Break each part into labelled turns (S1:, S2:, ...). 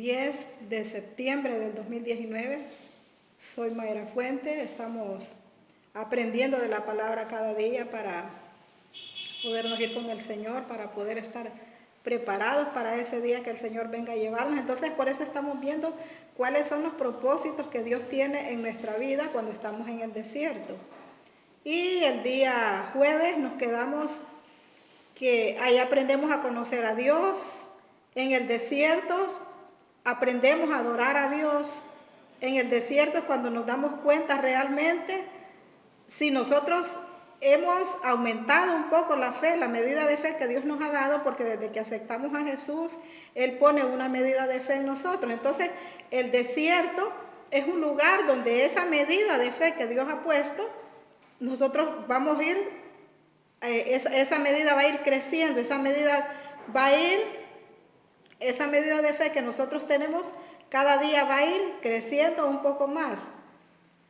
S1: 10 de septiembre del 2019. Soy Mayra Fuente. Estamos aprendiendo de la palabra cada día para podernos ir con el Señor, para poder estar preparados para ese día que el Señor venga a llevarnos. Entonces, por eso estamos viendo cuáles son los propósitos que Dios tiene en nuestra vida cuando estamos en el desierto. Y el día jueves nos quedamos que ahí aprendemos a conocer a Dios. En el desierto aprendemos a adorar a Dios. En el desierto es cuando nos damos cuenta realmente si nosotros hemos aumentado un poco la fe, la medida de fe que Dios nos ha dado, porque desde que aceptamos a Jesús, Él pone una medida de fe en nosotros. Entonces, el desierto es un lugar donde esa medida de fe que Dios ha puesto, nosotros vamos a ir, esa medida va a ir creciendo, esa medida de fe que nosotros tenemos, cada día va a ir creciendo un poco más.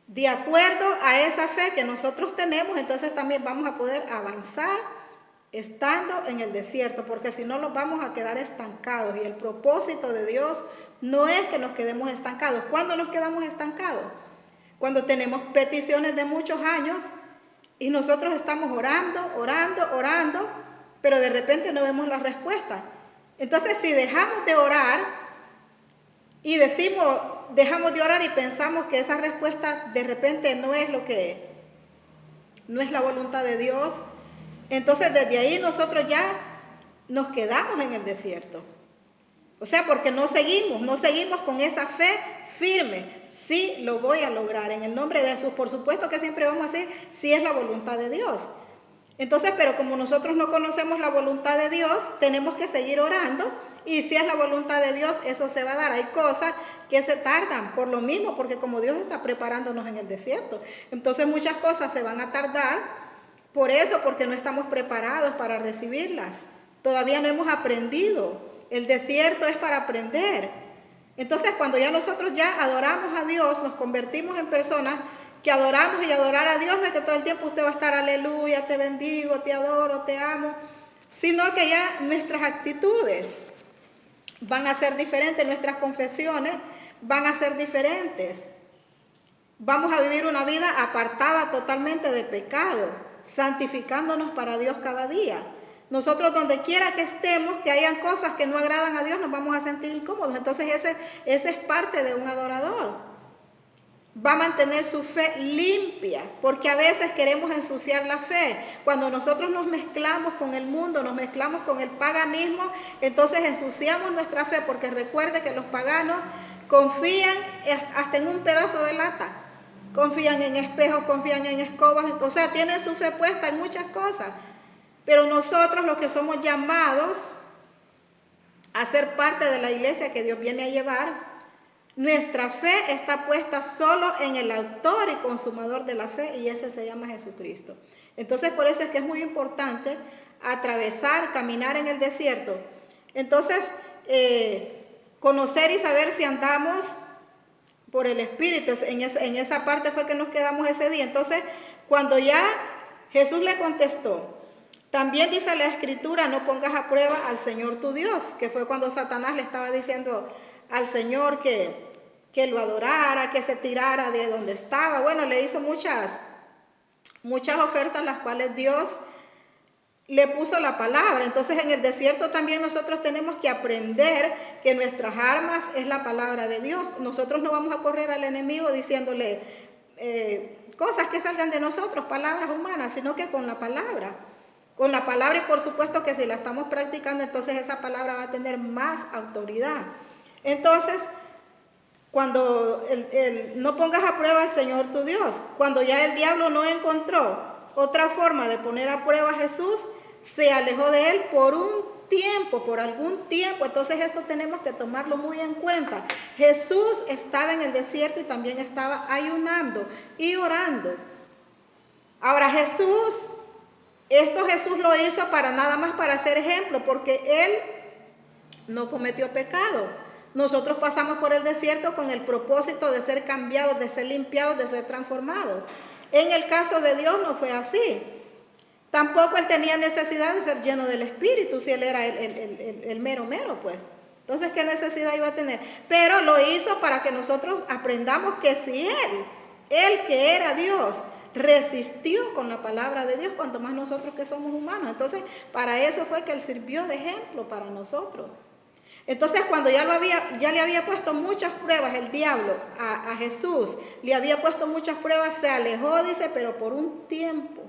S1: De acuerdo a esa fe que nosotros tenemos, entonces también vamos a poder avanzar estando en el desierto, porque si no nos vamos a quedar estancados. Y el propósito de Dios no es que nos quedemos estancados. ¿Cuándo nos quedamos estancados? Cuando tenemos peticiones de muchos años y nosotros estamos orando, pero de repente no vemos la respuesta. Entonces, si dejamos de orar y dejamos de orar y pensamos que esa respuesta de repente no es la voluntad de Dios, entonces desde ahí nosotros ya nos quedamos en el desierto. O sea, porque no seguimos con esa fe firme. Sí, lo voy a lograr en el nombre de Jesús. Por supuesto que siempre vamos a decir si es la voluntad de Dios. Entonces, pero como nosotros no conocemos la voluntad de Dios, tenemos que seguir orando, y si es la voluntad de Dios, eso se va a dar. Hay cosas que se tardan por lo mismo, porque como Dios está preparándonos en el desierto, entonces muchas cosas se van a tardar por eso, porque no estamos preparados para recibirlas. Todavía no hemos aprendido. El desierto es para aprender. Entonces, cuando ya nosotros ya adoramos a Dios, nos convertimos en personas que adoramos, y adorar a Dios no es que todo el tiempo usted va a estar aleluya, te bendigo, te adoro, te amo, sino que ya nuestras actitudes van a ser diferentes, nuestras confesiones van a ser diferentes. Vamos a vivir una vida apartada totalmente de pecado, santificándonos para Dios cada día. Nosotros donde quiera que estemos, que hayan cosas que no agradan a Dios, nos vamos a sentir incómodos. Entonces ese es parte de un adorador. Va a mantener su fe limpia, porque a veces queremos ensuciar la fe. Cuando nosotros nos mezclamos con el mundo, nos mezclamos con el paganismo, entonces ensuciamos nuestra fe, porque recuerde que los paganos confían hasta en un pedazo de lata, confían en espejos, confían en escobas, o sea, tienen su fe puesta en muchas cosas. Pero nosotros, los que somos llamados a ser parte de la iglesia que Dios viene a llevar, nuestra fe está puesta solo en el autor y consumador de la fe, y ese se llama Jesucristo. Entonces, por eso es que es muy importante caminar en el desierto. Entonces, conocer y saber si andamos por el Espíritu. En esa parte fue que nos quedamos ese día. Entonces, cuando ya Jesús le contestó, también dice la Escritura, no pongas a prueba al Señor tu Dios, que fue cuando Satanás le estaba diciendo al Señor que lo adorara, que se tirara de donde estaba. Bueno, le hizo muchas ofertas, las cuales Dios le puso la palabra. Entonces, en el desierto también nosotros tenemos que aprender que nuestras armas es la palabra de Dios. Nosotros no vamos a correr al enemigo diciéndole cosas que salgan de nosotros, palabras humanas, sino que con la palabra. Con la palabra, y por supuesto que si la estamos practicando, entonces esa palabra va a tener más autoridad. Entonces, cuando no pongas a prueba al Señor tu Dios, cuando ya el diablo no encontró otra forma de poner a prueba a Jesús, se alejó de él por algún tiempo. Entonces esto tenemos que tomarlo muy en cuenta. Jesús estaba en el desierto y también estaba ayunando y orando. Ahora Jesús lo hizo nada más para ser ejemplo, porque él no cometió pecado. Nosotros pasamos por el desierto con el propósito de ser cambiados, de ser limpiados, de ser transformados. En el caso de Dios no fue así. Tampoco él tenía necesidad de ser lleno del Espíritu, si él era el mero, pues. Entonces, ¿qué necesidad iba a tener? Pero lo hizo para que nosotros aprendamos que si Él que era Dios, resistió con la palabra de Dios, cuanto más nosotros que somos humanos. Entonces, para eso fue que Él sirvió de ejemplo para nosotros. Entonces, cuando ya le había puesto muchas pruebas el diablo a Jesús, le había puesto muchas pruebas, se alejó, dice, pero por un tiempo.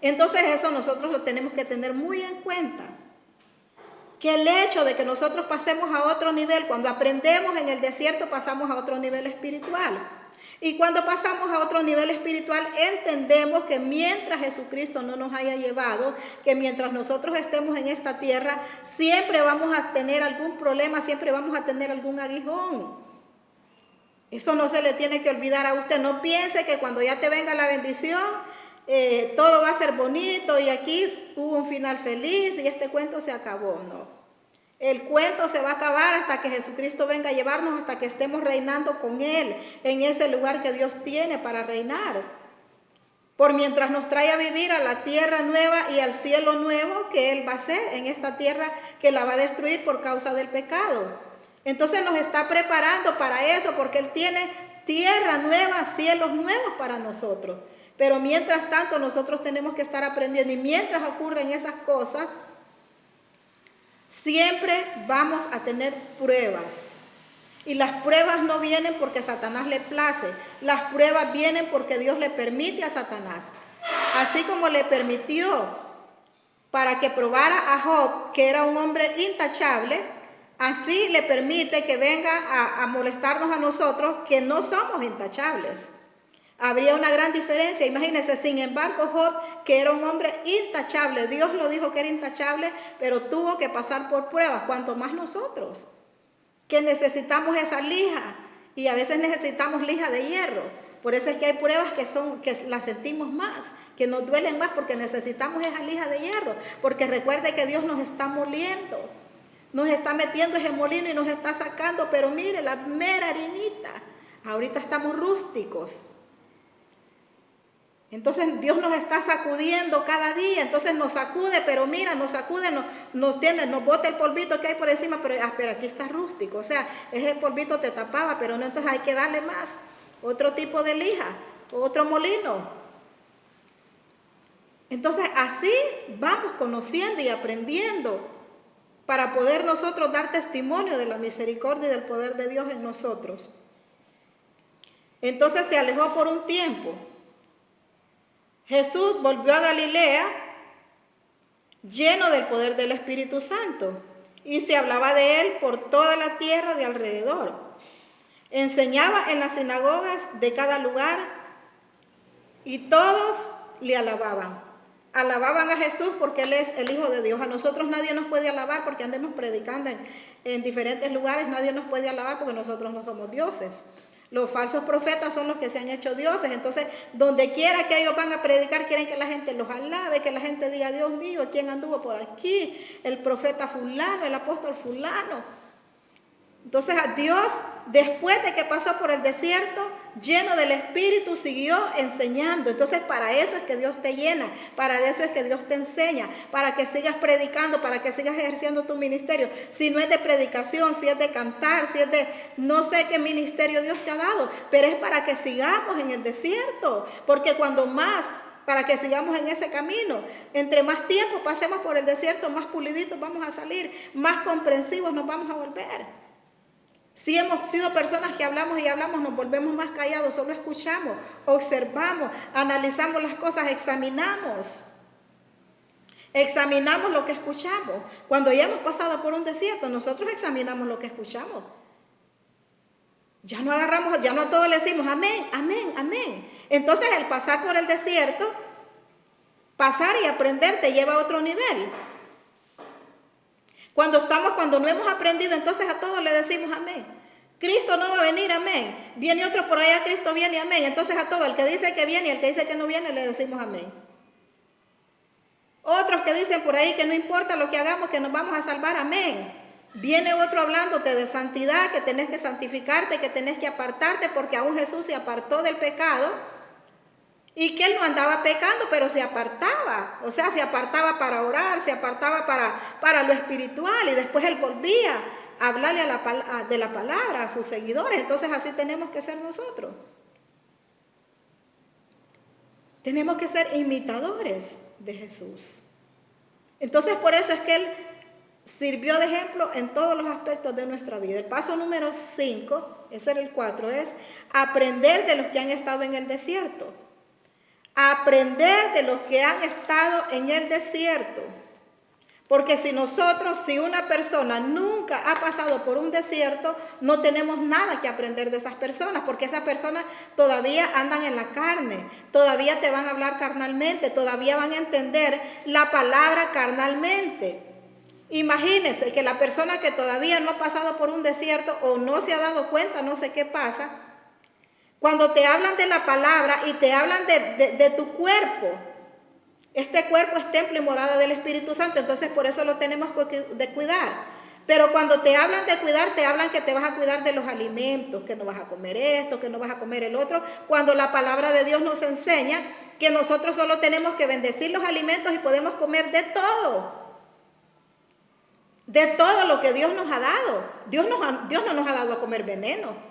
S1: Entonces, eso nosotros lo tenemos que tener muy en cuenta. Que el hecho de que nosotros pasemos a otro nivel, cuando aprendemos en el desierto, pasamos a otro nivel espiritual. Y cuando pasamos a otro nivel espiritual, entendemos que mientras Jesucristo no nos haya llevado, que mientras nosotros estemos en esta tierra, siempre vamos a tener algún problema, siempre vamos a tener algún aguijón. Eso no se le tiene que olvidar a usted. No piense que cuando ya te venga la bendición, todo va a ser bonito y aquí hubo un final feliz y este cuento se acabó. No. El cuento se va a acabar hasta que Jesucristo venga a llevarnos, hasta que estemos reinando con Él en ese lugar que Dios tiene para reinar. Por mientras nos trae a vivir a la tierra nueva y al cielo nuevo que Él va a hacer en esta tierra que la va a destruir por causa del pecado. Entonces nos está preparando para eso, porque Él tiene tierra nueva, cielos nuevos para nosotros. Pero mientras tanto nosotros tenemos que estar aprendiendo, y mientras ocurren esas cosas, siempre vamos a tener pruebas. Y las pruebas no vienen porque a Satanás le place. Las pruebas vienen porque Dios le permite a Satanás. Así como le permitió para que probara a Job, que era un hombre intachable, así le permite que venga a molestarnos a nosotros, que no somos intachables. Habría una gran diferencia. Imagínense, sin embargo, Job, que era un hombre intachable, Dios lo dijo que era intachable, pero tuvo que pasar por pruebas, cuanto más nosotros, que necesitamos esa lija, y a veces necesitamos lija de hierro. Por eso es que hay pruebas que las sentimos más, que nos duelen más, porque necesitamos esa lija de hierro. Porque recuerde que Dios nos está moliendo, nos está metiendo ese molino y nos está sacando, pero mire, la mera harinita. Ahorita estamos rústicos. Entonces Dios nos está sacudiendo cada día. Entonces nos sacude, pero mira, nos sacude, nos bota el polvito que hay por encima, pero aquí está rústico. O sea, ese polvito te tapaba, pero no, entonces hay que darle más. Otro tipo de lija, otro molino. Entonces así vamos conociendo y aprendiendo para poder nosotros dar testimonio de la misericordia y del poder de Dios en nosotros. Entonces se alejó por un tiempo. Jesús volvió a Galilea lleno del poder del Espíritu Santo, y se hablaba de él por toda la tierra de alrededor. Enseñaba en las sinagogas de cada lugar y todos le alababan. Alababan a Jesús porque Él es el Hijo de Dios. A nosotros nadie nos puede alabar porque andemos predicando en diferentes lugares. Nadie nos puede alabar porque nosotros no somos dioses. Los falsos profetas son los que se han hecho dioses. Entonces, donde quiera que ellos van a predicar, quieren que la gente los alabe, que la gente diga: Dios mío, ¿quién anduvo por aquí? El profeta fulano, el apóstol fulano. Entonces a Dios, después de que pasó por el desierto, lleno del Espíritu, siguió enseñando. Entonces para eso es que Dios te llena, para eso es que Dios te enseña, para que sigas predicando, para que sigas ejerciendo tu ministerio. Si no es de predicación, si es de cantar, si es de no sé qué ministerio Dios te ha dado, pero es para que sigamos en el desierto, porque cuando más, para que sigamos en ese camino, entre más tiempo pasemos por el desierto, más puliditos vamos a salir, más comprensivos nos vamos a volver. Si hemos sido personas que hablamos y hablamos, nos volvemos más callados, solo escuchamos, observamos, analizamos las cosas, examinamos lo que escuchamos. Cuando ya hemos pasado por un desierto, nosotros examinamos lo que escuchamos. Ya no agarramos, ya no a todos le decimos amén, amén, amén. Entonces el pasar por el desierto, pasar y aprender te lleva a otro nivel. Cuando no hemos aprendido, entonces a todos le decimos amén. Cristo no va a venir, amén. Viene otro por allá, Cristo viene, amén. Entonces a todo, el que dice que viene y el que dice que no viene, le decimos amén. Otros que dicen por ahí que no importa lo que hagamos, que nos vamos a salvar, amén. Viene otro hablándote de santidad, que tenés que santificarte, que tenés que apartarte, porque aún Jesús se apartó del pecado. Y que él no andaba pecando, pero se apartaba. O sea, se apartaba para orar, se apartaba para lo espiritual. Y después él volvía a hablarle de la palabra a sus seguidores. Entonces así tenemos que ser nosotros. Tenemos que ser imitadores de Jesús. Entonces por eso es que él sirvió de ejemplo en todos los aspectos de nuestra vida. El paso número 5, ese era el 4, es aprender de los que han estado en el desierto. Aprender de los que han estado en el desierto. Porque si una persona nunca ha pasado por un desierto, no tenemos nada que aprender de esas personas, porque esas personas todavía andan en la carne, todavía te van a hablar carnalmente, todavía van a entender la palabra carnalmente. Imagínense que la persona que todavía no ha pasado por un desierto o no se ha dado cuenta, no sé qué pasa, cuando te hablan de la palabra y te hablan de tu cuerpo, este cuerpo es templo y morada del Espíritu Santo, entonces por eso lo tenemos de cuidar. Pero cuando te hablan de cuidar, te hablan que te vas a cuidar de los alimentos, que no vas a comer esto, que no vas a comer el otro, cuando la palabra de Dios nos enseña que nosotros solo tenemos que bendecir los alimentos y podemos comer de todo lo que Dios nos ha dado. Dios no nos ha dado a comer veneno.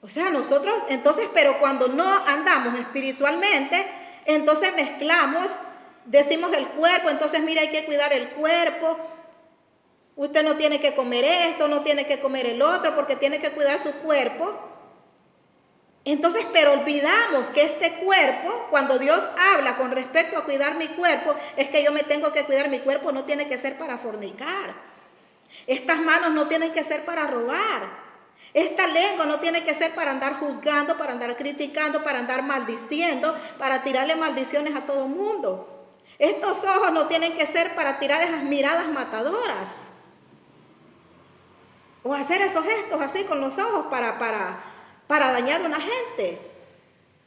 S1: O sea, nosotros, entonces, pero cuando no andamos espiritualmente, entonces mezclamos, decimos el cuerpo, entonces mira, hay que cuidar el cuerpo. Usted no tiene que comer esto, no tiene que comer el otro, porque tiene que cuidar su cuerpo. Entonces, pero olvidamos que este cuerpo, cuando Dios habla con respecto a cuidar mi cuerpo, es que yo me tengo que cuidar mi cuerpo, no tiene que ser para fornicar. Estas manos no tienen que ser para robar. Esta lengua no tiene que ser para andar juzgando, para andar criticando, para andar maldiciendo, para tirarle maldiciones a todo el mundo. Estos ojos no tienen que ser para tirar esas miradas matadoras. O hacer esos gestos así con los ojos para dañar a una gente.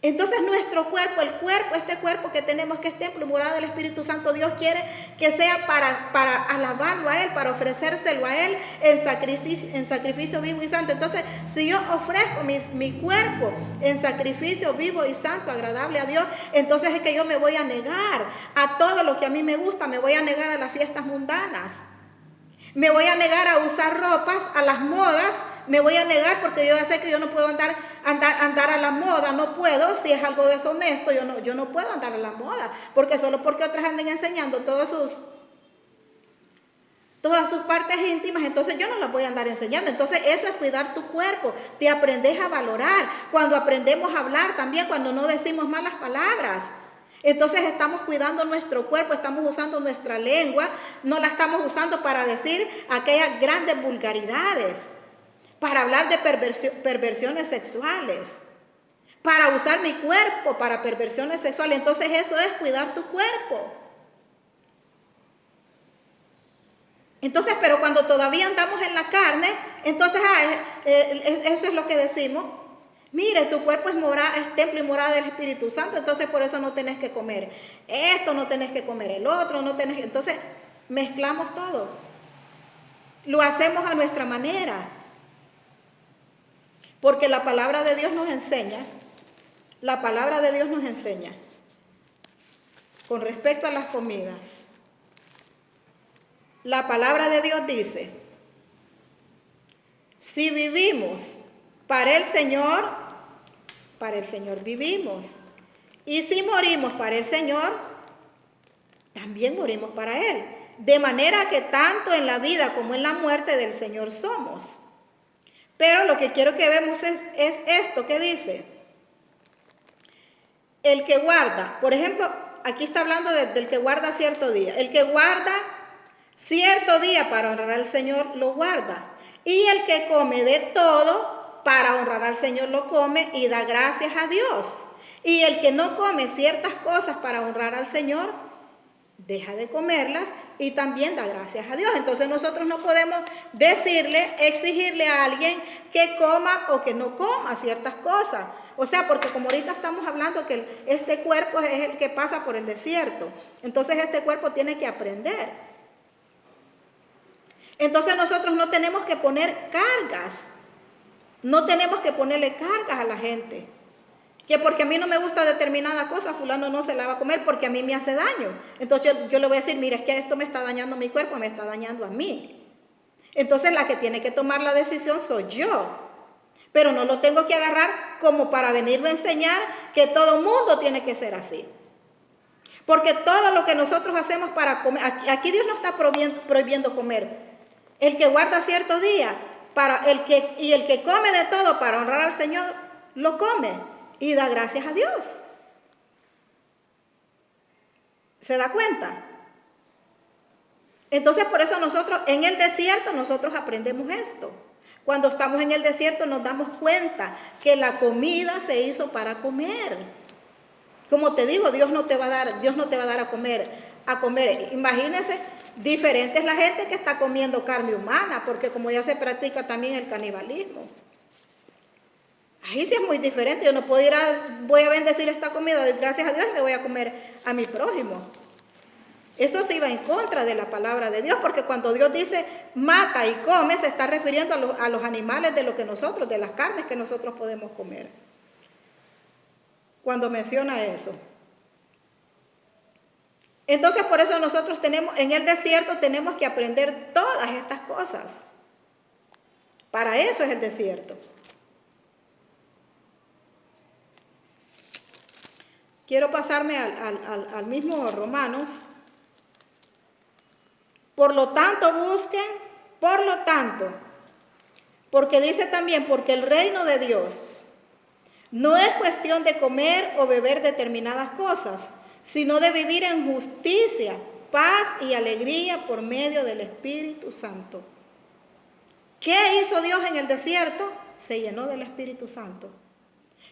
S1: Entonces nuestro cuerpo, este cuerpo que tenemos, que es templo y morada del Espíritu Santo, Dios quiere que sea para alabarlo a Él, para ofrecérselo a Él en sacrificio vivo y santo. Entonces, si yo ofrezco mi cuerpo en sacrificio vivo y santo, agradable a Dios, entonces es que yo me voy a negar a todo lo que a mí me gusta, me voy a negar a las fiestas mundanas. Me voy a negar a usar ropas, a las modas, me voy a negar porque yo ya sé que yo no puedo andar a la moda, no puedo, si es algo deshonesto, yo no puedo andar a la moda, porque solo porque otras anden enseñando todas sus partes íntimas, entonces yo no las voy a andar enseñando. Entonces eso es cuidar tu cuerpo, te aprendes a valorar, cuando aprendemos a hablar también, cuando no decimos malas palabras. Entonces estamos cuidando nuestro cuerpo, estamos usando nuestra lengua, no la estamos usando para decir aquellas grandes vulgaridades, para hablar de perversiones sexuales, para usar mi cuerpo para perversiones sexuales. Entonces eso es cuidar tu cuerpo. Entonces, pero cuando todavía andamos en la carne, entonces eso es lo que decimos. Mire, tu cuerpo es templo y morada del Espíritu Santo, entonces por eso no tenés que comer esto, no tenés que comer el otro, entonces mezclamos todo. Lo hacemos a nuestra manera. Porque la palabra de Dios nos enseña con respecto a las comidas. La palabra de Dios dice, si vivimos para el Señor vivimos. Y si morimos para el Señor, también morimos para Él. De manera que tanto en la vida como en la muerte del Señor somos. Pero lo que quiero que vemos es esto que dice. El que guarda, por ejemplo, aquí está hablando del que guarda cierto día. El que guarda cierto día para honrar al Señor, lo guarda. Y el que come de todo, para honrar al Señor lo come y da gracias a Dios. Y el que no come ciertas cosas para honrar al Señor, deja de comerlas y también da gracias a Dios. Entonces nosotros no podemos exigirle a alguien que coma o que no coma ciertas cosas. O sea, porque como ahorita estamos hablando que este cuerpo es el que pasa por el desierto. Entonces este cuerpo tiene que aprender. Entonces nosotros no tenemos que poner cargas. No tenemos que ponerle cargas a la gente. Que porque a mí no me gusta determinada cosa, fulano no se la va a comer porque a mí me hace daño. Entonces yo le voy a decir, mira, es que esto me está dañando mi cuerpo, me está dañando a mí. Entonces la que tiene que tomar la decisión soy yo. Pero no lo tengo que agarrar como para venirme a enseñar que todo mundo tiene que ser así. Porque todo lo que nosotros hacemos para comer, aquí Dios no está prohibiendo comer. El que guarda cierto día, el que come de todo para honrar al Señor, lo come y da gracias a Dios. ¿Se da cuenta? Entonces por eso nosotros en el desierto nosotros aprendemos esto. Cuando estamos en el desierto nos damos cuenta que la comida se hizo para comer. Como te digo, Dios no te va a dar a comer. Imagínense, diferente es la gente que está comiendo carne humana, porque como ya se practica también el canibalismo. Ahí sí es muy diferente. Yo no puedo voy a bendecir esta comida, doy gracias a Dios y me voy a comer a mi prójimo. Eso se iba en contra de la palabra de Dios, porque cuando Dios dice mata y come, se está refiriendo a los animales de las carnes que nosotros podemos comer. Cuando menciona eso. Entonces por eso nosotros en el desierto tenemos que aprender todas estas cosas. Para eso es el desierto. Quiero pasarme al mismo Romanos. Por lo tanto busquen, porque dice también, porque el reino de Dios no es cuestión de comer o beber determinadas cosas, sino de vivir en justicia, paz y alegría por medio del Espíritu Santo. ¿Qué hizo Dios en el desierto? Se llenó del Espíritu Santo.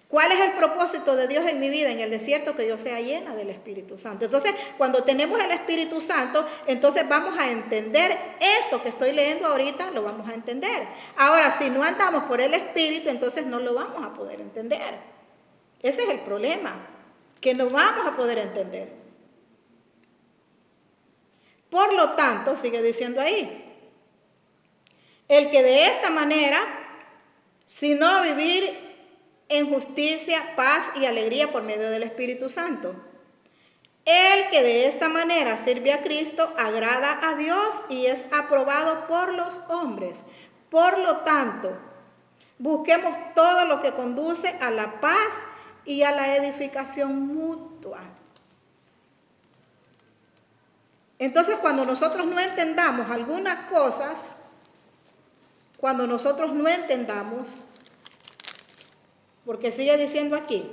S1: ¿Cuál es el propósito de Dios en mi vida en el desierto? Que yo sea llena del Espíritu Santo. Entonces, cuando tenemos el Espíritu Santo, entonces vamos a entender esto que estoy leyendo ahorita, lo vamos a entender. Ahora, si no andamos por el Espíritu, entonces no lo vamos a poder entender. Ese es el problema, que no vamos a poder entender. Por lo tanto, sigue diciendo ahí, el que de esta manera, sino vivir en justicia, paz y alegría por medio del Espíritu Santo. El que de esta manera sirve a Cristo agrada a Dios y es aprobado por los hombres. Por lo tanto, busquemos todo lo que conduce a la paz y a la edificación mutua. Entonces, cuando nosotros no entendamos algunas cosas, porque sigue diciendo aquí,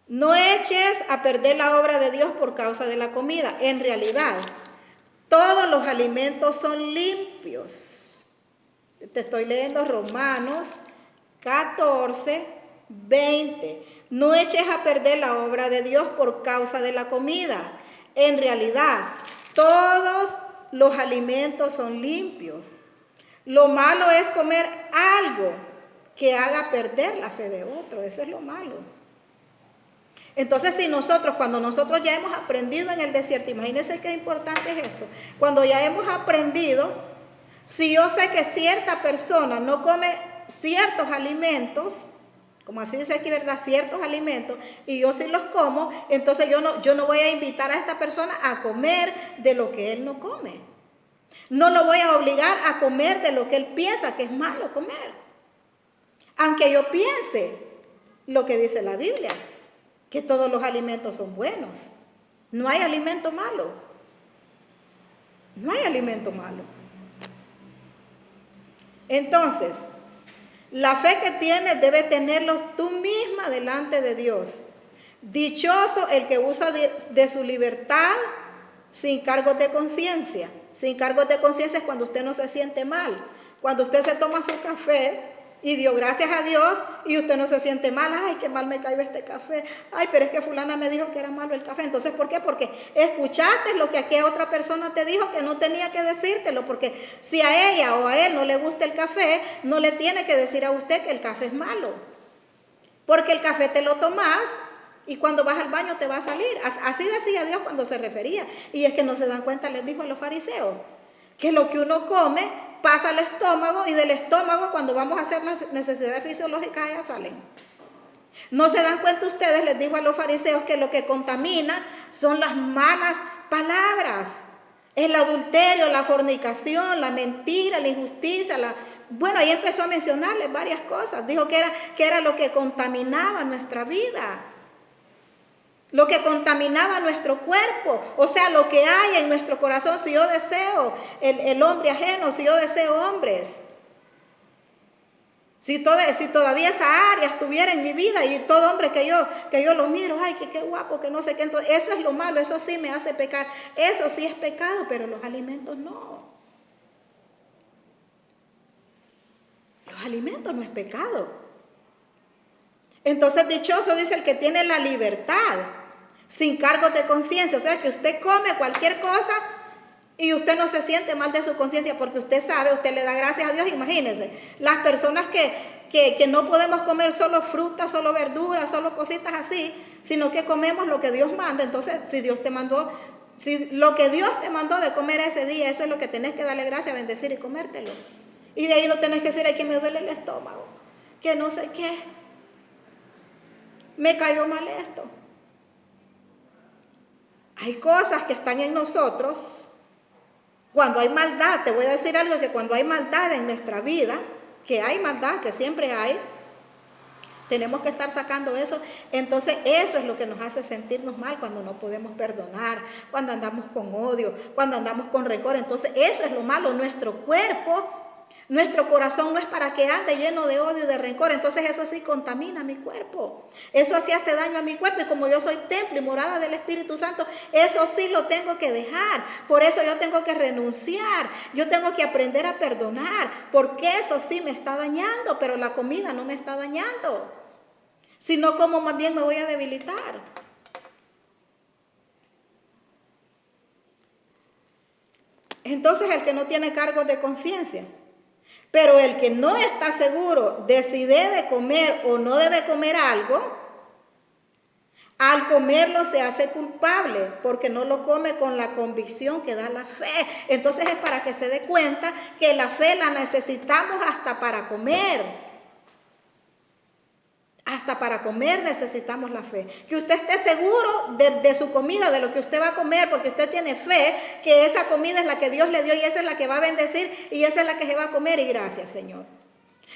S1: no eches a perder la obra de Dios por causa de la comida. En realidad, todos los alimentos son limpios. Te estoy leyendo Romanos 14, 20. No eches a perder la obra de Dios por causa de la comida. En realidad, todos los alimentos son limpios. Lo malo es comer algo que haga perder la fe de otro. Eso es lo malo. Entonces, cuando nosotros ya hemos aprendido en el desierto, imagínense qué importante es esto. Cuando ya hemos aprendido, si yo sé que cierta persona no come ciertos alimentos, como así dice aquí, ¿verdad? Ciertos alimentos, y yo sí los como, entonces yo no voy a invitar a esta persona a comer de lo que él no come. No lo voy a obligar a comer de lo que él piensa que es malo comer. Aunque yo piense lo que dice la Biblia, que todos los alimentos son buenos. No hay alimento malo. No hay alimento malo. Entonces, la fe que tienes debe tenerlo tú misma delante de Dios. Dichoso el que usa de su libertad sin cargos de conciencia. Sin cargos de conciencia es cuando usted no se siente mal. Cuando usted se toma su café y dio gracias a Dios y usted no se siente mal. Ay, qué mal me cayó este café. Ay, pero es que fulana me dijo que era malo el café. Entonces, ¿por qué? Porque escuchaste lo que aquella otra persona te dijo que no tenía que decírtelo. Porque si a ella o a él no le gusta el café, no le tiene que decir a usted que el café es malo. Porque el café te lo tomás y cuando vas al baño te va a salir. Así decía Dios cuando se refería. Y es que no se dan cuenta, les dijo a los fariseos, que lo que uno come pasa al estómago y del estómago cuando vamos a hacer las necesidades fisiológicas ya salen. ¿No se dan cuenta ustedes? Les digo a los fariseos que lo que contamina son las malas palabras. El adulterio, la fornicación, la mentira, la injusticia. Bueno, ahí empezó a mencionarles varias cosas. Dijo que era lo que contaminaba nuestra vida. Lo que contaminaba nuestro cuerpo. O sea, lo que hay en nuestro corazón. Si yo deseo el hombre ajeno, si yo deseo hombres. Si todavía esa área estuviera en mi vida y todo hombre que yo lo miro, ay, que qué guapo, que no sé qué, entonces eso es lo malo, eso sí me hace pecar, eso sí es pecado, pero los alimentos no. Los alimentos no es pecado. Entonces dichoso dice el que tiene la libertad, sin cargos de conciencia, o sea que usted come cualquier cosa y usted no se siente mal de su conciencia porque usted sabe, usted le da gracias a Dios. Imagínense, las personas que no podemos comer solo frutas, solo verduras, solo cositas así, sino que comemos lo que Dios manda. Entonces, si lo que Dios te mandó de comer ese día, eso es lo que tenés que darle gracias, bendecir y comértelo. Y de ahí no tenés que decir, ay, que me duele el estómago, que no sé qué, me cayó mal esto. Hay cosas que están en nosotros. Cuando hay maldad, te voy a decir algo, que cuando hay maldad en nuestra vida, que hay maldad, que siempre hay, tenemos que estar sacando eso. Entonces eso es lo que nos hace sentirnos mal cuando no podemos perdonar, cuando andamos con odio, cuando andamos con rencor. Entonces eso es lo malo. Nuestro cuerpo, nuestro corazón no es para que ande lleno de odio y de rencor. Entonces eso sí contamina mi cuerpo. Eso sí hace daño a mi cuerpo. Y como yo soy templo y morada del Espíritu Santo, eso sí lo tengo que dejar. Por eso yo tengo que renunciar. Yo tengo que aprender a perdonar. Porque eso sí me está dañando. Pero la comida no me está dañando. Si no como, más bien me voy a debilitar. Entonces el que no tiene cargos de conciencia. Pero el que no está seguro de si debe comer o no debe comer algo, al comerlo se hace culpable porque no lo come con la convicción que da la fe. Entonces es para que se dé cuenta que la fe la necesitamos hasta para comer. Hasta para comer necesitamos la fe. Que usted esté seguro de su comida, de lo que usted va a comer, porque usted tiene fe que esa comida es la que Dios le dio y esa es la que va a bendecir y esa es la que se va a comer. Y gracias, Señor.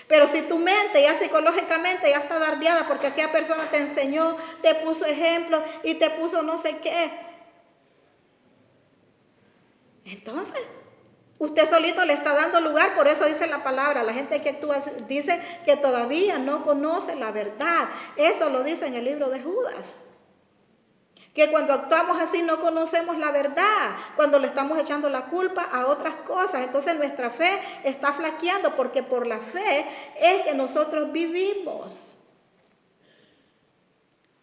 S1: Pero si tu mente ya psicológicamente ya está dardeada porque aquella persona te enseñó, te puso ejemplo y te puso no sé qué, entonces usted solito le está dando lugar. Por eso dice la palabra, la gente que actúa dice que todavía no conoce la verdad. Eso lo dice en el libro de Judas. Que cuando actuamos así no conocemos la verdad, cuando le estamos echando la culpa a otras cosas. Entonces nuestra fe está flaqueando porque por la fe es que nosotros vivimos.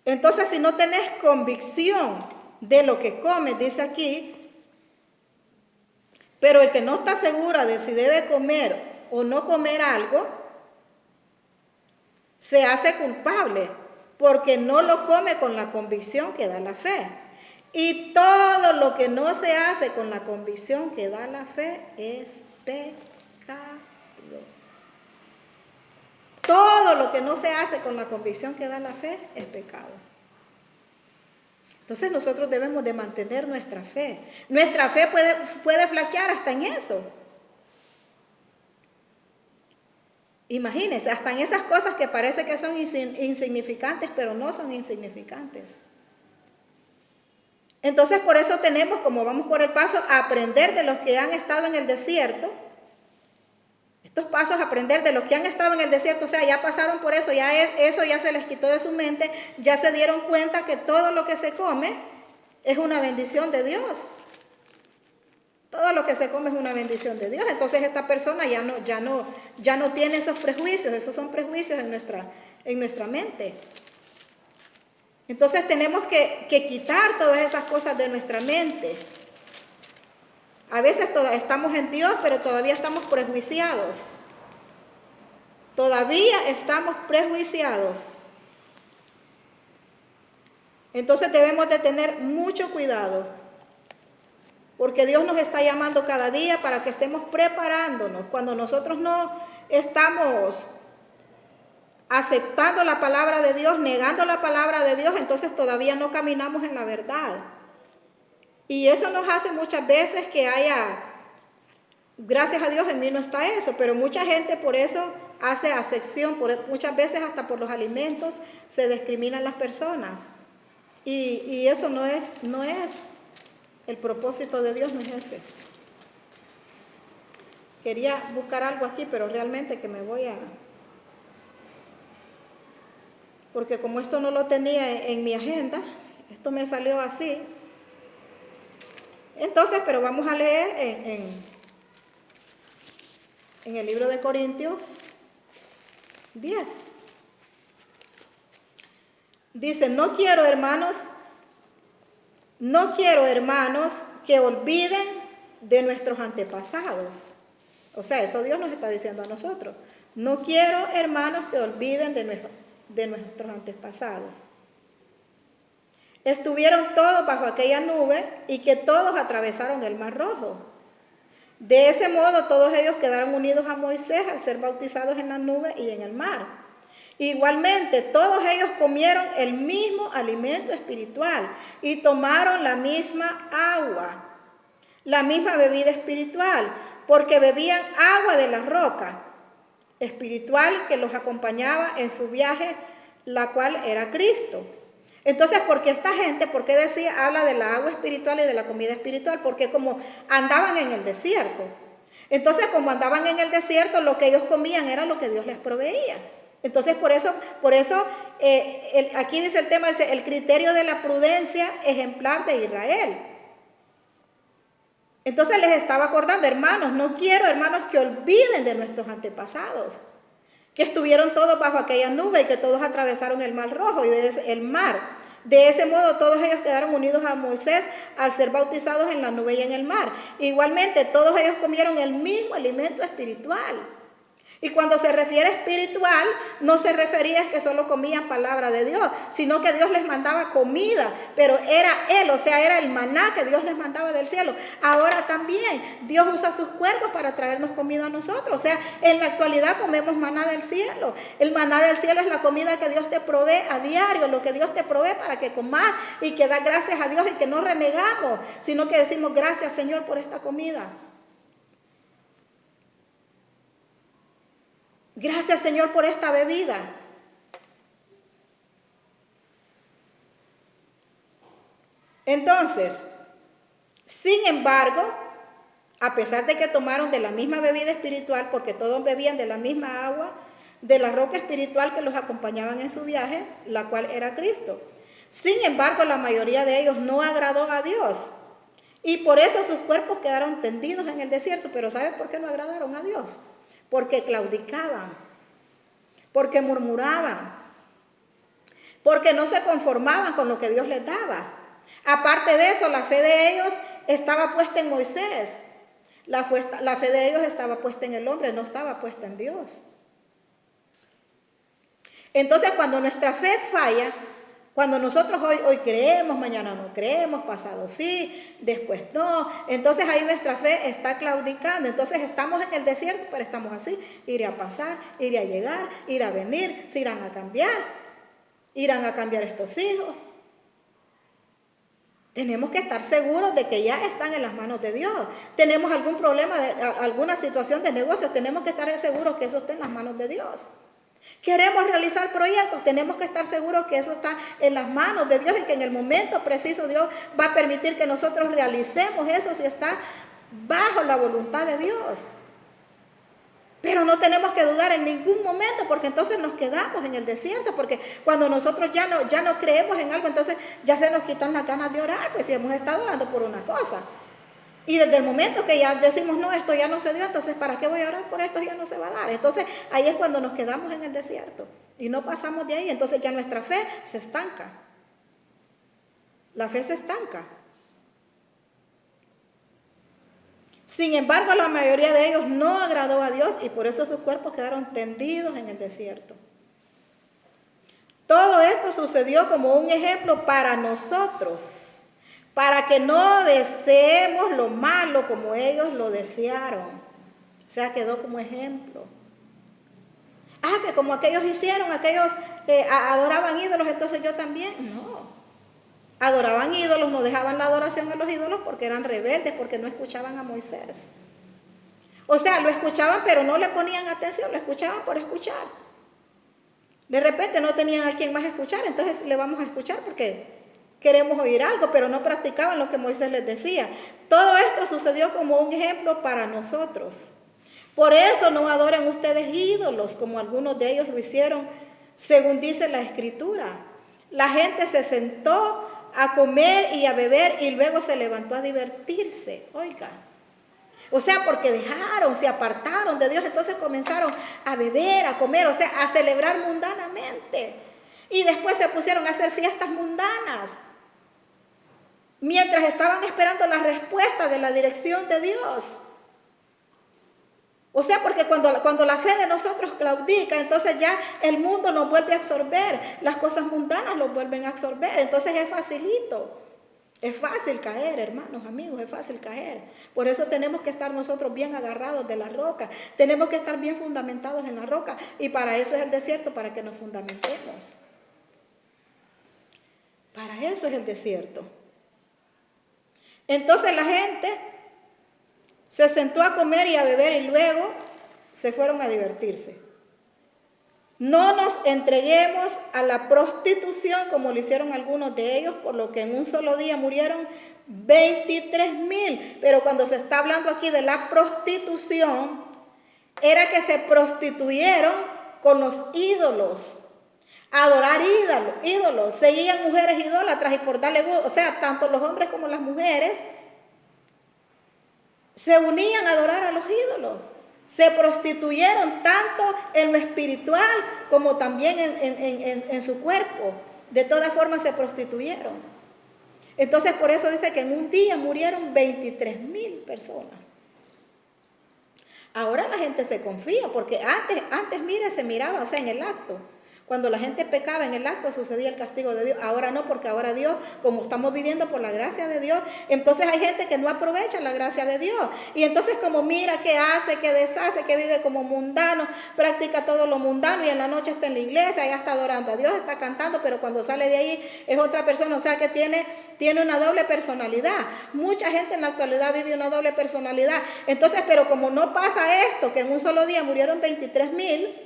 S1: Entonces si no tenés convicción de lo que comes, dice aquí, pero el que no está segura de si debe comer o no comer algo, se hace culpable porque no lo come con la convicción que da la fe. Y todo lo que no se hace con la convicción que da la fe es pecado. Todo lo que no se hace con la convicción que da la fe es pecado. Entonces nosotros debemos de mantener nuestra fe. Nuestra fe puede flaquear hasta en eso. Imagínense, hasta en esas cosas que parece que son insignificantes, pero no son insignificantes. Entonces por eso tenemos, como vamos por el paso, aprender de los que han estado en el desierto. Estos pasos, aprender de los que han estado en el desierto, o sea, ya pasaron por eso, eso ya se les quitó de su mente, ya se dieron cuenta que todo lo que se come es una bendición de Dios. Todo lo que se come es una bendición de Dios. Entonces esta persona ya no tiene esos prejuicios. Esos son prejuicios en nuestra mente. Entonces tenemos que quitar todas esas cosas de nuestra mente. A veces estamos en Dios, pero todavía estamos prejuiciados. Todavía estamos prejuiciados. Entonces debemos de tener mucho cuidado. Porque Dios nos está llamando cada día para que estemos preparándonos. Cuando nosotros no estamos aceptando la palabra de Dios, negando la palabra de Dios, entonces todavía no caminamos en la verdad. Y eso nos hace muchas veces que haya, gracias a Dios en mí no está eso, pero mucha gente por eso hace acepción, muchas veces hasta por los alimentos se discriminan las personas. Y eso no es el propósito de Dios, no es ese. Quería buscar algo aquí, pero realmente que me voy a... Porque como esto no lo tenía en mi agenda, esto me salió así. Entonces, pero vamos a leer en el libro de Corintios 10. Dice, no quiero hermanos que olviden de nuestros antepasados. O sea, eso Dios nos está diciendo a nosotros. No quiero hermanos que olviden de nuestros antepasados. Estuvieron todos bajo aquella nube y que todos atravesaron el Mar Rojo. De ese modo todos ellos quedaron unidos a Moisés al ser bautizados en la nube y en el mar. Igualmente todos ellos comieron el mismo alimento espiritual y tomaron la misma agua, la misma bebida espiritual, porque bebían agua de la roca espiritual que los acompañaba en su viaje, la cual era Cristo. Entonces, ¿por qué esta gente, por qué habla de la agua espiritual y de la comida espiritual? Porque como andaban en el desierto. Entonces, como andaban en el desierto, lo que ellos comían era lo que Dios les proveía. Entonces, por eso aquí dice el tema, dice, el criterio de la prudencia ejemplar de Israel. Entonces les estaba acordando, hermanos, no quiero, hermanos, que olviden de nuestros antepasados, que estuvieron todos bajo aquella nube y que todos atravesaron el Mar Rojo y el mar. De ese modo todos ellos quedaron unidos a Moisés al ser bautizados en la nube y en el mar. Igualmente todos ellos comieron el mismo alimento espiritual. Y cuando se refiere espiritual, no se refería a que solo comían palabra de Dios, sino que Dios les mandaba comida, pero era Él, o sea, era el maná que Dios les mandaba del cielo. Ahora también Dios usa sus cuerpos para traernos comida a nosotros, o sea, en la actualidad comemos maná del cielo. El maná del cielo es la comida que Dios te provee a diario, lo que Dios te provee para que comas y que da gracias a Dios y que no renegamos, sino que decimos gracias Señor por esta comida. Gracias, Señor, por esta bebida. Entonces, sin embargo, a pesar de que tomaron de la misma bebida espiritual, porque todos bebían de la misma agua, de la roca espiritual que los acompañaban en su viaje, la cual era Cristo. Sin embargo, la mayoría de ellos no agradó a Dios. Y por eso sus cuerpos quedaron tendidos en el desierto. Pero ¿saben por qué no agradaron a Dios? Porque claudicaban, porque murmuraban, porque no se conformaban con lo que Dios les daba. Aparte de eso, la fe de ellos estaba puesta en Moisés. La fe de ellos estaba puesta en el hombre, no estaba puesta en Dios. Entonces, cuando nuestra fe falla, cuando nosotros hoy creemos, mañana no creemos, pasado sí, después no, entonces ahí nuestra fe está claudicando. Entonces estamos en el desierto, pero estamos así, iré a pasar, iré a llegar, iré a venir, se irán a cambiar estos hijos. Tenemos que estar seguros de que ya están en las manos de Dios. Tenemos algún problema, alguna situación de negocios, tenemos que estar seguros que eso está en las manos de Dios. Queremos realizar proyectos, tenemos que estar seguros que eso está en las manos de Dios y que en el momento preciso Dios va a permitir que nosotros realicemos eso si está bajo la voluntad de Dios. Pero no tenemos que dudar en ningún momento, porque entonces nos quedamos en el desierto, porque cuando nosotros ya no creemos en algo, entonces ya se nos quitan las ganas de orar, pues si hemos estado orando por una cosa. Y desde el momento que ya decimos, no, esto ya no se dio, entonces ¿para qué voy a orar por esto? Ya no se va a dar. Entonces ahí es cuando nos quedamos en el desierto y no pasamos de ahí. Entonces ya nuestra fe se estanca. La fe se estanca. Sin embargo, la mayoría de ellos no agradó a Dios y por eso sus cuerpos quedaron tendidos en el desierto. Todo esto sucedió como un ejemplo para nosotros, para que no deseemos lo malo como ellos lo desearon. O sea, quedó como ejemplo. que como aquellos hicieron, aquellos adoraban ídolos, entonces yo también. No. Adoraban ídolos, no dejaban la adoración a los ídolos porque eran rebeldes, porque no escuchaban a Moisés. O sea, lo escuchaban, pero no le ponían atención, lo escuchaban por escuchar. De repente no tenían a quien más escuchar, entonces le vamos a escuchar porque queremos oír algo, pero no practicaban lo que Moisés les decía. Todo esto sucedió como un ejemplo para nosotros. Por eso no adoren ustedes ídolos, como algunos de ellos lo hicieron, según dice la Escritura. La gente se sentó a comer y a beber y luego se levantó a divertirse. Oiga. O sea, porque dejaron, se apartaron de Dios, entonces comenzaron a beber, a comer, o sea, a celebrar mundanamente. Y después se pusieron a hacer fiestas mundanas, mientras estaban esperando la respuesta de la dirección de Dios. O sea, porque cuando la fe de nosotros claudica, entonces ya el mundo nos vuelve a absorber, las cosas mundanas nos vuelven a absorber, entonces es facilito. Es fácil caer, hermanos, amigos, es fácil caer. Por eso tenemos que estar nosotros bien agarrados de la roca. Tenemos que estar bien fundamentados en la roca. Y para eso es el desierto, para que nos fundamentemos. Para eso es el desierto. Entonces la gente se sentó a comer y a beber y luego se fueron a divertirse. No nos entreguemos a la prostitución como lo hicieron algunos de ellos, por lo que en un solo día murieron 23,000. Pero cuando se está hablando aquí de la prostitución, era que se prostituyeron con los ídolos. Adorar ídolos. Seguían mujeres idólatras y por darle gusto, o sea, tanto los hombres como las mujeres se unían a adorar a los ídolos. Se prostituyeron tanto en lo espiritual como también en su cuerpo. De todas formas se prostituyeron. Entonces por eso dice que en un día murieron 23,000 personas. Ahora la gente se confía porque antes mire, se miraba, o sea, en el acto. Cuando la gente pecaba en el acto sucedía el castigo de Dios. Ahora no, porque ahora Dios, como estamos viviendo por la gracia de Dios, entonces hay gente que no aprovecha la gracia de Dios. Y entonces como mira que hace, que deshace, que vive como mundano, practica todo lo mundano y en la noche está en la iglesia, ya está adorando a Dios, está cantando, pero cuando sale de ahí es otra persona. O sea que tiene una doble personalidad. Mucha gente en la actualidad vive una doble personalidad. Entonces, pero como no pasa esto, que en un solo día murieron 23,000,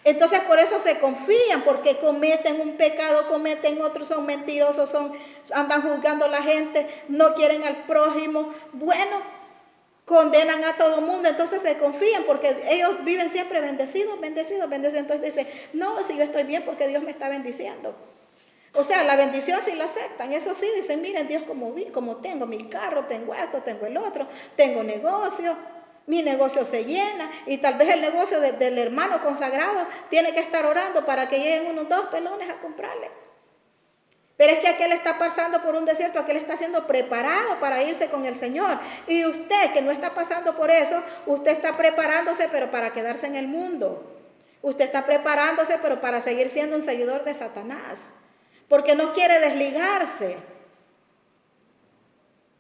S1: entonces por eso se confían, porque cometen un pecado, cometen otro, son mentirosos, andan juzgando a la gente, no quieren al prójimo, bueno, condenan a todo mundo, entonces se confían porque ellos viven siempre bendecidos, entonces dicen, no, si yo estoy bien porque Dios me está bendiciendo. O sea, la bendición sí la aceptan, eso sí, dicen, miren Dios como tengo mi carro, tengo esto, tengo el otro, tengo negocio. Mi negocio se llena y tal vez el negocio del hermano consagrado tiene que estar orando para que lleguen unos 2 pelones a comprarle. Pero es que aquel está pasando por un desierto, aquel está siendo preparado para irse con el Señor. Y usted que no está pasando por eso, usted está preparándose pero para quedarse en el mundo. Usted está preparándose pero para seguir siendo un seguidor de Satanás. Porque no quiere desligarse.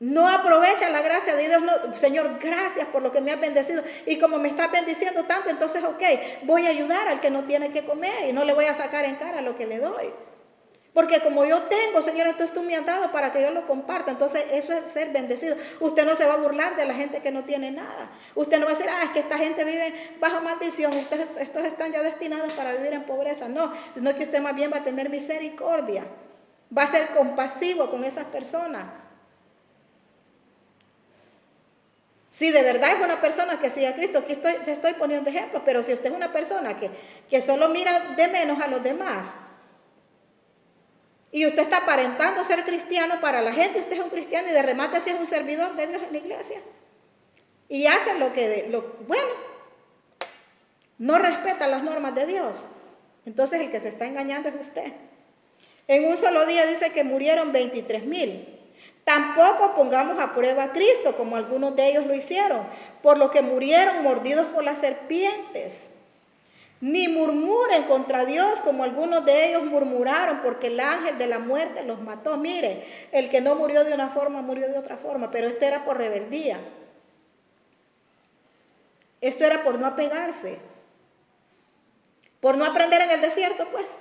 S1: No aprovecha la gracia de Dios. No, Señor, gracias por lo que me has bendecido. Y como me estás bendiciendo tanto, entonces, voy a ayudar al que no tiene que comer y no le voy a sacar en cara lo que le doy. Porque como yo tengo, Señor, entonces tú me has dado para que yo lo comparta. Entonces eso es ser bendecido. Usted no se va a burlar de la gente que no tiene nada. Usted no va a decir, es que esta gente vive bajo maldición. Estos están ya destinados para vivir en pobreza. No, sino que usted más bien va a tener misericordia. Va a ser compasivo con esas personas. Si de verdad es una persona que sigue a Cristo, aquí estoy poniendo ejemplos, pero si usted es una persona que solo mira de menos a los demás y usted está aparentando ser cristiano para la gente, usted es un cristiano y de remate si es un servidor de Dios en la iglesia y hace bueno, no respeta las normas de Dios, entonces el que se está engañando es usted. En un solo día dice que murieron 23,000. Tampoco pongamos a prueba a Cristo, como algunos de ellos lo hicieron, por lo que murieron mordidos por las serpientes. Ni murmuren contra Dios, como algunos de ellos murmuraron, porque el ángel de la muerte los mató. Mire, el que no murió de una forma, murió de otra forma, pero esto era por rebeldía. Esto era por no apegarse. Por no aprender en el desierto, pues.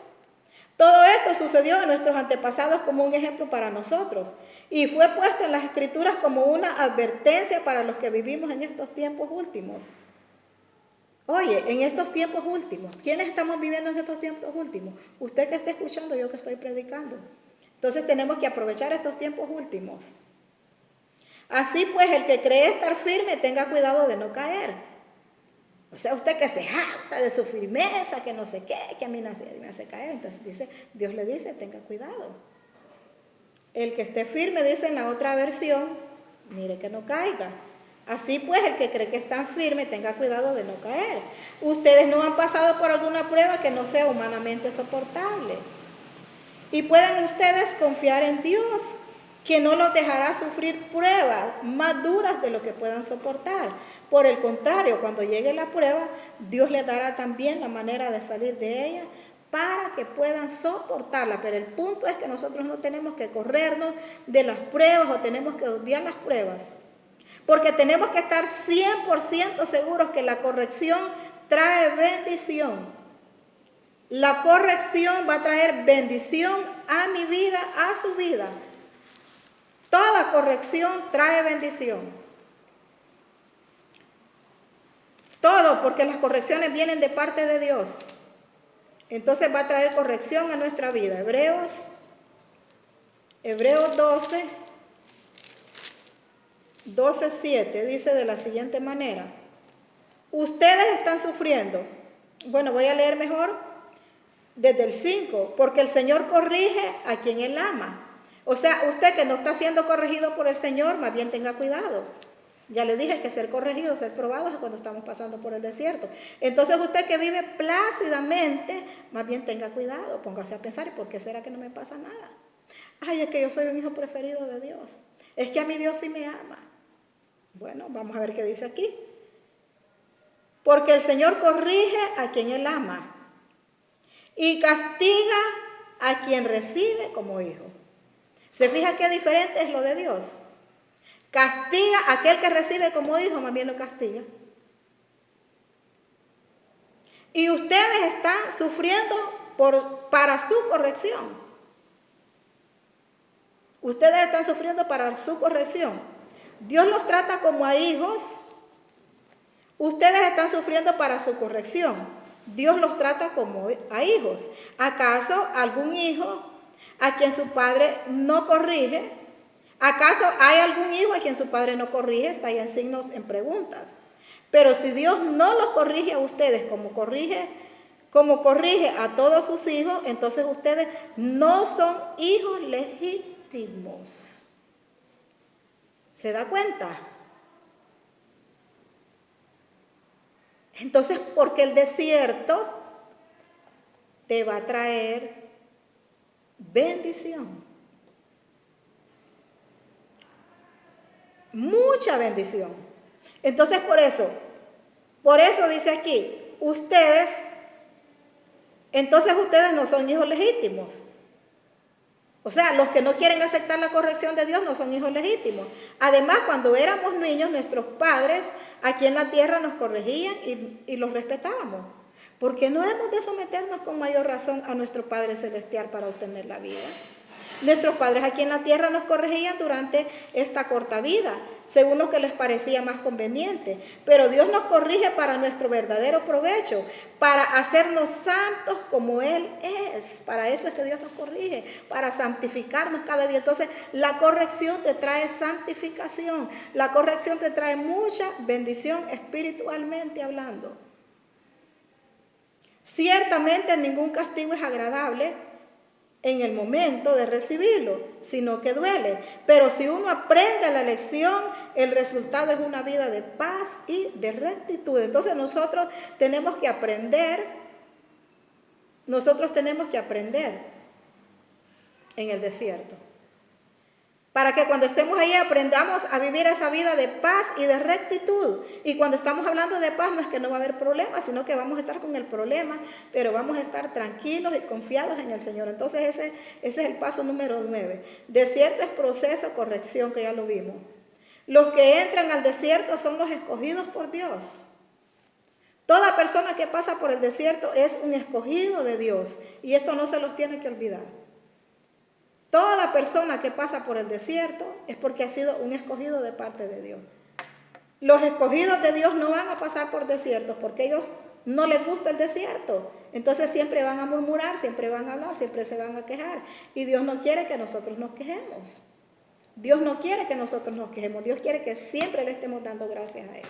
S1: Todo esto sucedió a nuestros antepasados como un ejemplo para nosotros y fue puesto en las Escrituras como una advertencia para los que vivimos en estos tiempos últimos. Oye, en estos tiempos últimos, ¿quiénes estamos viviendo en estos tiempos últimos? Usted que está escuchando, yo que estoy predicando. Entonces tenemos que aprovechar estos tiempos últimos. Así pues, el que cree estar firme, tenga cuidado de no caer. O sea, usted que se jacta de su firmeza, que no sé qué, que a mí me hace caer. Entonces Dios le dice, tenga cuidado. El que esté firme, dice en la otra versión, mire que no caiga. Así pues, el que cree que está firme, tenga cuidado de no caer. Ustedes no han pasado por alguna prueba que no sea humanamente soportable. Y pueden ustedes confiar en Dios, que no los dejará sufrir pruebas más duras de lo que puedan soportar. Por el contrario, cuando llegue la prueba, Dios les dará también la manera de salir de ella para que puedan soportarla. Pero el punto es que nosotros no tenemos que corrernos de las pruebas o tenemos que odiar las pruebas. Porque tenemos que estar 100% seguros que la corrección trae bendición. La corrección va a traer bendición a mi vida, a su vida. Toda corrección trae bendición. Todo, porque las correcciones vienen de parte de Dios. Entonces va a traer corrección a nuestra vida. Hebreos 12:7 dice de la siguiente manera. Ustedes están sufriendo. Bueno, voy a leer mejor desde el 5. Porque el Señor corrige a quien Él ama. O sea, usted que no está siendo corregido por el Señor, más bien tenga cuidado. Ya le dije que ser corregido, ser probado es cuando estamos pasando por el desierto. Entonces usted que vive plácidamente, más bien tenga cuidado, póngase a pensar, ¿y por qué será que no me pasa nada? Ay, es que yo soy un hijo preferido de Dios. Es que a mi Dios sí me ama. Bueno, vamos a ver qué dice aquí. Porque el Señor corrige a quien Él ama y castiga a quien recibe como hijo. ¿Se fija qué diferente es lo de Dios? Castiga a aquel que recibe como hijo, más bien lo castiga. Y ustedes están sufriendo para su corrección. Ustedes están sufriendo para su corrección. Dios los trata como a hijos. Ustedes están sufriendo para su corrección. Dios los trata como a hijos. ¿Acaso algún hijo a quien su padre no corrige? ¿Acaso hay algún hijo a quien su padre no corrige? Está ahí en signos, en preguntas. Pero si Dios no los corrige a ustedes como corrige a todos sus hijos, entonces ustedes no son hijos legítimos. ¿Se da cuenta? Entonces, porque el desierto te va a traer bendición. Mucha bendición. Entonces, por eso dice aquí, entonces ustedes no son hijos legítimos. O sea, los que no quieren aceptar la corrección de Dios no son hijos legítimos. Además, cuando éramos niños, nuestros padres aquí en la tierra nos corregían y los respetábamos. Porque no hemos de someternos con mayor razón a nuestro Padre Celestial para obtener la vida. Nuestros padres aquí en la tierra nos corregían durante esta corta vida, según lo que les parecía más conveniente. Pero Dios nos corrige para nuestro verdadero provecho, para hacernos santos como Él es. Para eso es que Dios nos corrige, para santificarnos cada día. Entonces, la corrección te trae santificación. La corrección te trae mucha bendición espiritualmente hablando. Ciertamente ningún castigo es agradable en el momento de recibirlo, sino que duele. Pero si uno aprende la lección, el resultado es una vida de paz y de rectitud. Entonces nosotros tenemos que aprender en el desierto. Para que cuando estemos ahí aprendamos a vivir esa vida de paz y de rectitud. Y cuando estamos hablando de paz no es que no va a haber problemas, sino que vamos a estar con el problema, pero vamos a estar tranquilos y confiados en el Señor. Entonces ese es el paso número 9. Desierto es proceso, corrección, que ya lo vimos. Los que entran al desierto son los escogidos por Dios. Toda persona que pasa por el desierto es un escogido de Dios y esto no se los tiene que olvidar. Toda persona que pasa por el desierto es porque ha sido un escogido de parte de Dios. Los escogidos de Dios no van a pasar por desiertos porque a ellos no les gusta el desierto. Entonces siempre van a murmurar, siempre van a hablar, siempre se van a quejar. Y Dios no quiere que nosotros nos quejemos. Dios no quiere que nosotros nos quejemos. Dios quiere que siempre le estemos dando gracias a Él.